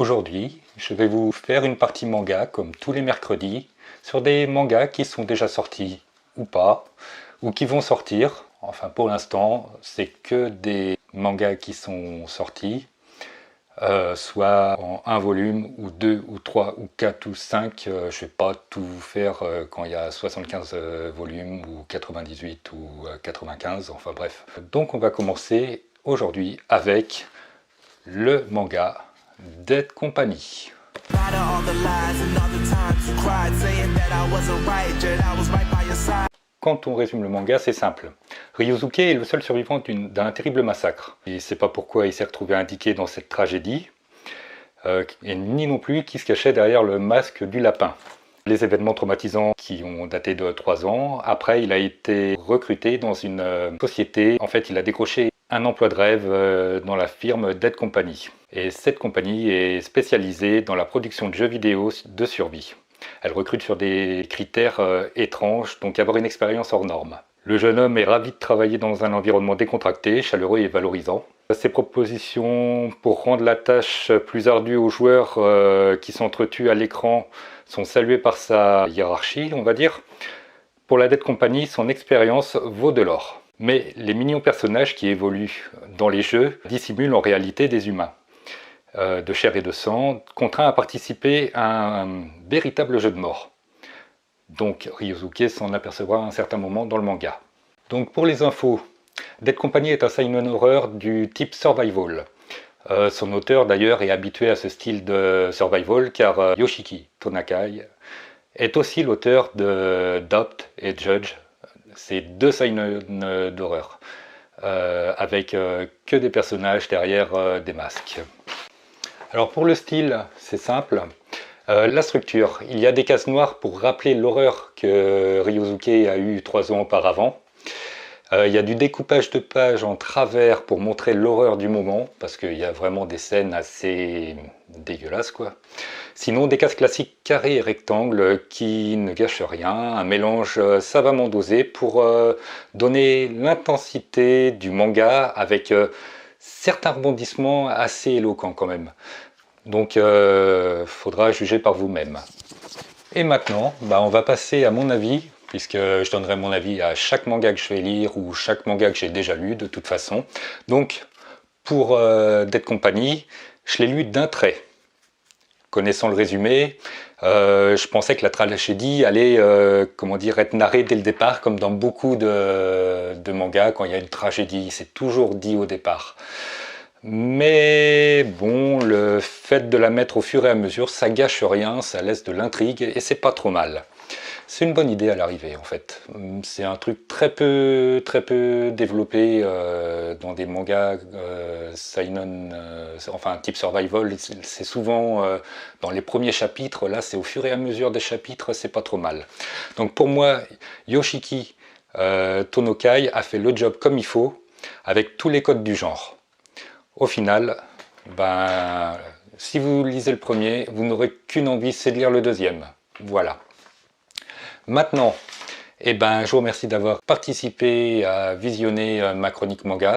Aujourd'hui, je vais vous faire une partie manga comme tous les mercredis sur des mangas qui sont déjà sortis ou pas, ou qui vont sortir. Enfin pour l'instant, c'est que des mangas qui sont sortis, soit en un volume, ou deux, ou trois, ou quatre, ou cinq. Je ne vais pas tout faire quand il y a 75 volumes, ou 98, ou 95, enfin bref. Donc on va commencer aujourd'hui avec le manga Dead Company. Quand on résume le manga, c'est simple. Ryosuke est le seul survivant d'un terrible massacre. Il ne sait pas pourquoi il s'est retrouvé indiqué dans cette tragédie, et ni non plus qui se cachait derrière le masque du lapin. Les événements traumatisants qui ont daté de 3 ans. Après, il a été recruté dans une société. En fait, il a décroché un emploi de rêve dans la firme Dead Company. Et cette compagnie est spécialisée dans la production de jeux vidéo de survie. Elle recrute sur des critères étranges, donc avoir une expérience hors norme. Le jeune homme est ravi de travailler dans un environnement décontracté, chaleureux et valorisant. Ses propositions pour rendre la tâche plus ardue aux joueurs qui s'entretuent à l'écran sont saluées par sa hiérarchie, on va dire. Pour la Dead Company, son expérience vaut de l'or. Mais les mignons personnages qui évoluent dans les jeux dissimulent en réalité des humains, de chair et de sang, contraints à participer à un véritable jeu de mort. Donc Ryosuke s'en apercevra à un certain moment dans le manga. Donc pour les infos, Dead Company est un seinen horror du type survival. Son auteur d'ailleurs est habitué à ce style de survival car Yoshiki Tonakai est aussi l'auteur de Doubt et Judge. C'est deux seinen d'horreur avec que des personnages derrière des masques. Alors pour le style, c'est simple. La structure, il y a des cases noires pour rappeler l'horreur que Ryosuke a eu 3 ans auparavant. Il y a du découpage de pages en travers pour montrer l'horreur du moment, parce qu'il y a vraiment des scènes assez dégueulasses, quoi. Sinon, des cases classiques carrés et rectangles qui ne gâchent rien, un mélange savamment dosé pour donner l'intensité du manga avec certains rebondissements assez éloquents quand même. Donc, faudra juger par vous-même. Et maintenant, on va passer à mon avis, puisque je donnerai mon avis à chaque manga que je vais lire ou chaque manga que j'ai déjà lu de toute façon. Donc, pour Dead Company, je l'ai lu d'un trait. Connaissant le résumé, je pensais que la tragédie allait comment dire, être narrée dès le départ, comme dans beaucoup de mangas, quand il y a une tragédie, c'est toujours dit au départ. Mais bon, le fait de la mettre au fur et à mesure, ça gâche rien, ça laisse de l'intrigue et c'est pas trop mal. C'est une bonne idée à l'arrivée en fait. C'est un truc très peu développé dans des mangas seinen, enfin type survival. C'est souvent dans les premiers chapitres. Là, c'est au fur et à mesure des chapitres, c'est pas trop mal. Donc pour moi, Yoshiki Tonakai a fait le job comme il faut, avec tous les codes du genre. Au final, si vous lisez le premier, vous n'aurez qu'une envie, c'est de lire le deuxième. Voilà. Maintenant, je vous remercie d'avoir participé à visionner ma chronique manga.